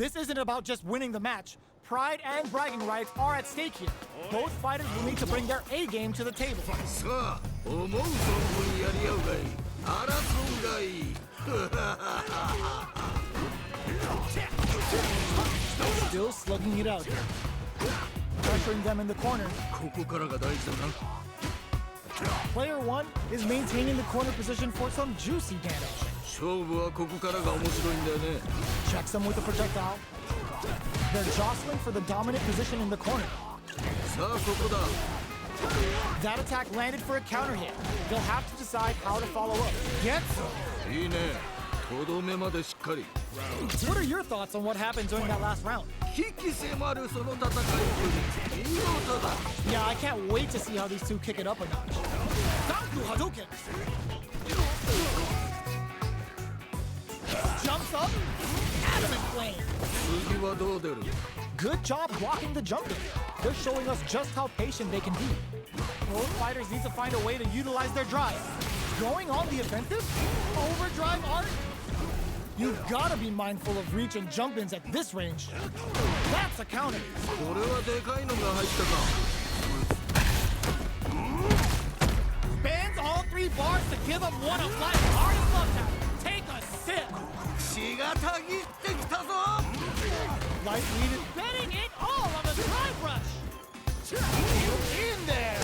This isn't about just winning the match. Pride and bragging rights are at stake here. Both fighters will need to bring their A game to the table. Still slugging it out here. Pressuring them in the corner. Player 1 is maintaining the corner position for some juicy damage. Checks them with a projectile. They're jostling for the dominant position in the corner. That attack landed for a counter hit. They'll have to decide how to follow up. Get some. What are your thoughts on what happened during that last round? Yeah, I can't wait to see how these two kick it up a notch. Hadouken! Jumps up. Adamant flame. Good job blocking the jumping. They're showing us just how patient they can be. Both fighters need to find a way to utilize their drive. Going on the offensive? Overdrive art? You've gotta be mindful of reach and jump-ins at this range. That's a counter. Spans all 3 bars to give up one of life's hardest love tap. Take a sip. Light Lead is betting it all on the drive rush. In there.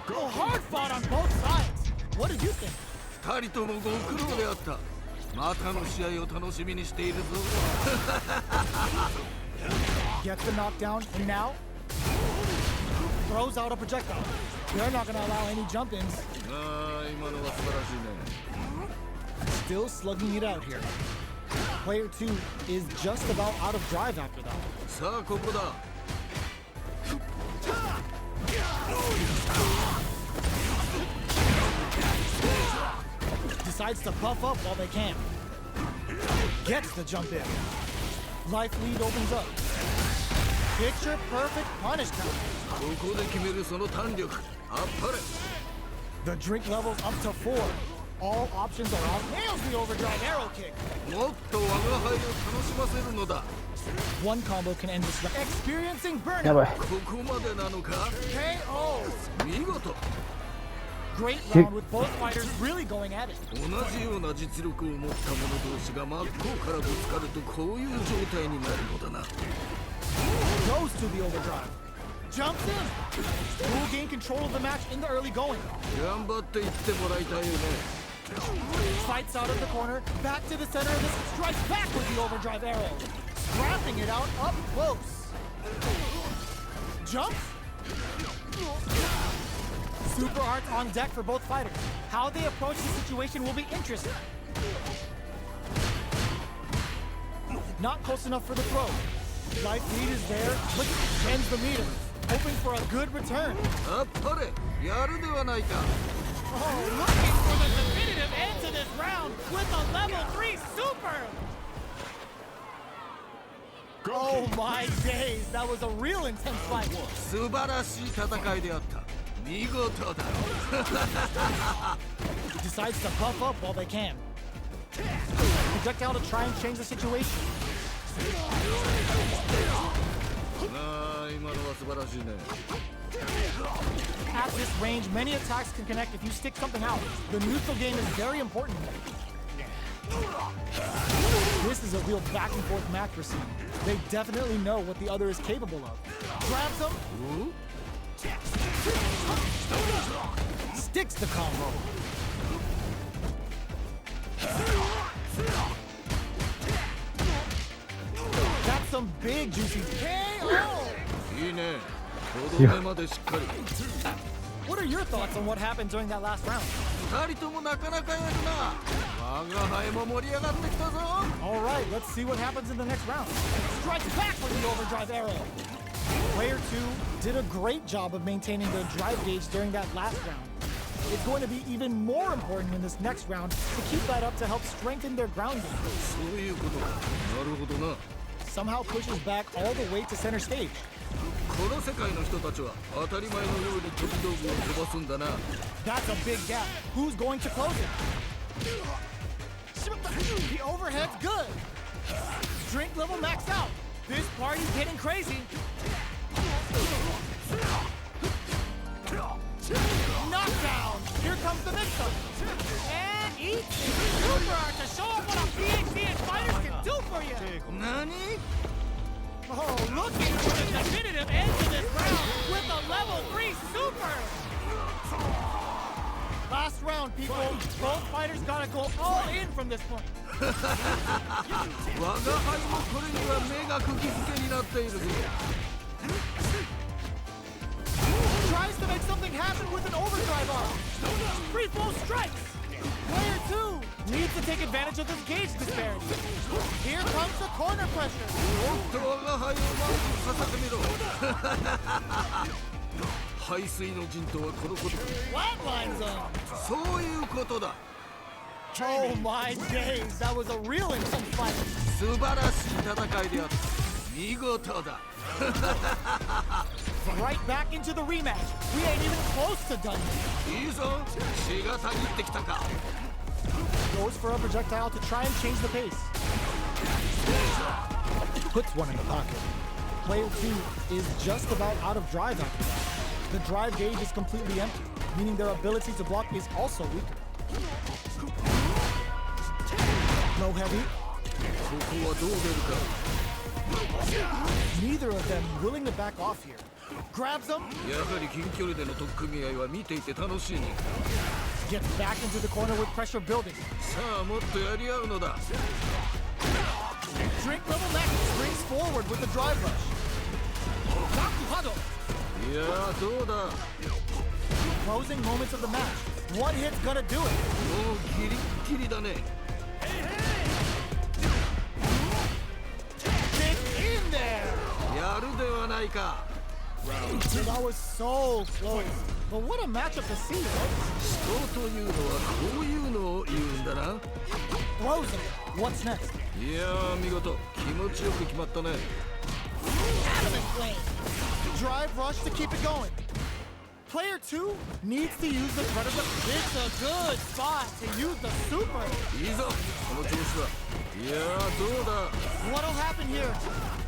Go hard fought on both sides. What did you think? Gets the knockdown, and now throws out a projectile. They're not gonna allow any jump-ins. Still slugging it out here. Player 2 is just about out of drive after that. Decides to puff up while they can. Gets the jump in. Life Lead opens up. Picture perfect punish counter. The drink level's up to 4. All options are out. Nails the overdrive arrow kick. One combo can end this round. Experiencing burnout. KO. Great round with both fighters really going at it. Goes to the overdrive. Jumps in. Will gain control of the match in the early going. Fights out of the corner, back to the center of this, strikes back with the overdrive arrow. Scrapping it out up close. Jumps. Super arts on deck for both fighters. How they approach the situation will be interesting. Not close enough for the throw. Life Lead is there, but extends the meter, hoping for a good return. Oh, looking for the definitive end to this round with a level 3 super! Oh my days, that was a real intense fight. Decides to puff up while they can. Projectile to try and change the situation. At this range, many attacks can connect if you stick something out. The neutral game is very important. This is a real back and forth match we're seeing. They definitely know what the other is capable of. Grabs him. Sticks the combo. That's some big juicy KO! What are your thoughts on what happened during that last round? Alright, let's see what happens in the next round. Strikes back with the overdrive arrow. Player 2 did a great job of maintaining their drive gauge during that last round. It's going to be even more important in this next round to keep that up to help strengthen their ground game. Somehow pushes back all the way to center stage. That's a big gap. Who's going to close it? The overhead's good. Drink level maxed out. This party's getting crazy. Knockdown. Here comes the mix-up. And eat super art to show off what a PhD and fighters can do for you. Nani? Oh, looking for the definitive end to this round with a level 3 super. Last round, people. Both fighters gotta go all in from this point. 我が輩もこれには目が釘付けになっているぞ。Tries to make something happen with an overdrive arm. Free throw strikes. Player 2 needs to take advantage of this gauge disparity. Here comes the corner pressure. おっと我が輩を満足させてみろ。排水の陣とはこのこと。Flatline zone. そういうことだ。Oh my days, that was a real intense fight. 素晴らしい戦いであった。見事だ。Right back into the rematch. We ain't even close to done yet. いいぞ。血がたぎってきたか。Goes for a projectile to try and change the pace. Puts one in the pocket. Player 2 is just about out of drive after that. The drive gauge is completely empty, meaning their ability to block is also weaker. Low heavy. ここはどう出るか。Neither of them willing to back off here. Grabs him. やはり近距離での取っ組み合いは見ていて楽しいね。 Gets back into the corner with pressure building. さあもっとやり合うのだ。 Drink level next. Springs forward with the drive rush. Gakuhado. いやーどうだ。 Closing moments of the match. One hit's gonna do it. もうギリッギリだね。 Get in there. やるではないか。 That was so close. But what a matchup to see, right? 人というのはこういうのを言うんだな。 Throws him. What's next? いやー見事気持ちよく決まったね。 Adamant flame. Drive rush to keep it going. Player 2 needs to use the threat of the... It's a good spot to use the super. いいぞこの調子だ。いやーどうだ。 What'll happen here?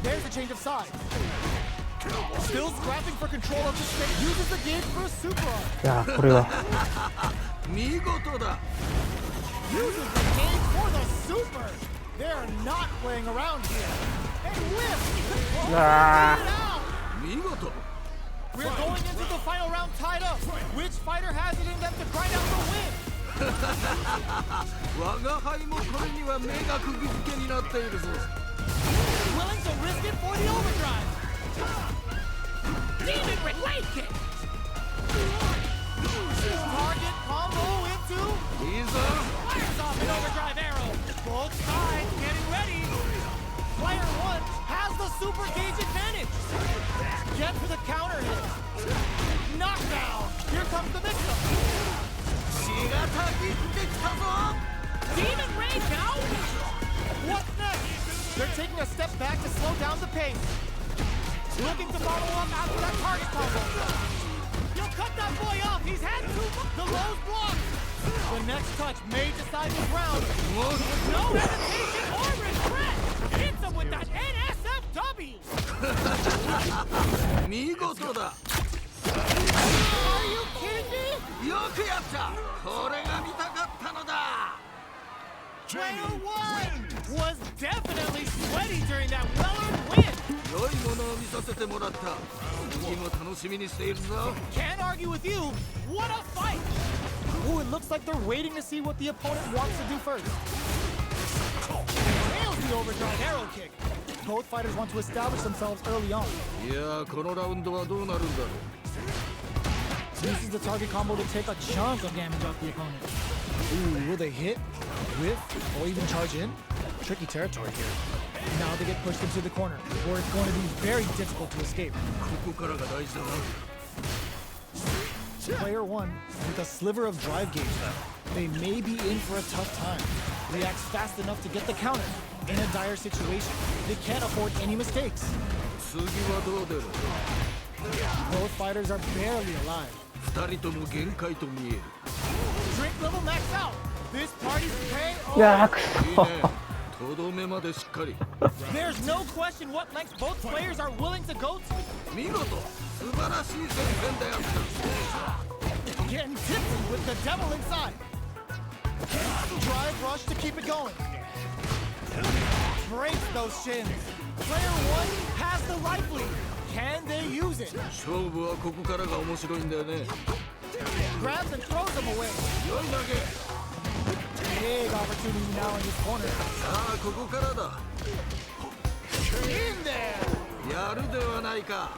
There's a change of side. Still scrapping for control of the space. Uses the gauge for a super arm. いやこれは見事だ。 Uses the gauge for the super. They're not playing around here. And whips. Oh, Ah. it out. 見事。 We're going into the final round tied up. Which fighter has it in them to grind out the win? 我が輩もこれには目が釘付けになっているぞ。 Willing to risk it for the overdrive. Demon Wave Kick. Target combo into. いいぞ。 Fires off an overdrive arrow. Both sides getting ready. Player 1 has the super gauge advantage. Get to the counter hit. Knockdown. Here comes the mix-up. 血がたぎってきたぞ。 Demon Rage out. What's next? They're taking a step back to slow down the pace. Looking to follow up after that target combo. You'll cut that boy off. He's had too much. The low's blocked. The next touch may decide this round. No hesitation or regret. Hits him with that NSFW. 見事だ。 Are you kidding me? よくやった。これが見たかったのだ。 Player 1 was definitely sweaty during that well-earned win. 良いものを見させてもらった。次も楽しみにしているぞ。 Can't argue with you. What a fight! Ooh, it looks like they're waiting to see what the opponent wants to do first. Nails the overdrive arrow kick. Both fighters want to establish themselves early on. いやーこのラウンドはどうなるんだろう。 Uses the target combo to take a chunk of damage off the opponent. Ooh, will they hit, whiff, or even charge in? Tricky territory here. Now they get pushed into the corner, where it's going to be very difficult to escape. ここからが大事だな。 Player 1 with a sliver of drive gauge left. They may be in for a tough time. Reacts fast enough to get the counter. In a dire situation, they can't afford any mistakes. 次はどう出る。 Both fighters are barely alive. 二人とも限界と見える。 Drink level maxed out. This party's paying いや off. くいいそね。とどめまでしっかり There's no question what lengths both players are willing to go to. 見事素晴らしい戦線であった Getting tipsy with the devil inside. Drive rush to keep it going. Breaks those shins. Player one has the life lead. Can they use it? 勝負はここからが面白いんだよね Grabs and throws them away. 良い投げ Big opportunity now in this corner. さあここからだ In there. やるではないか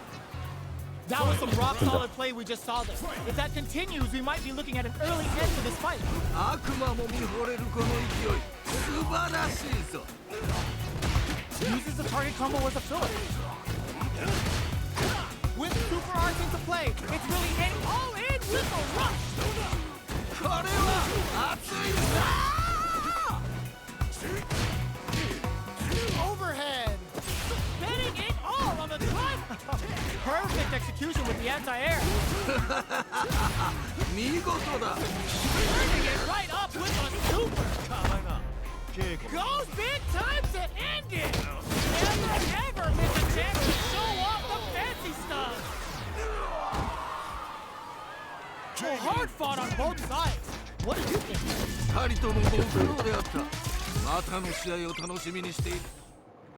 That was some rock solid play we just saw there. If that continues, we might be looking at an early end to this fight. 悪魔も見惚れるこの勢い素晴らしいぞ Uses the target combo as a filler. With super arts into play, it's really in all in with a rush. これは熱いぞ Overhead. Betting it all on the drive. Perfect execution with the anti-air. 見事だ Turning it right up with a super. Goes big time to end it. Never ever miss a chance to show off the fancy stuff. Well, hard fought on both sides. What did you think? 2人ともご苦労であったまたの試合を楽しみにしている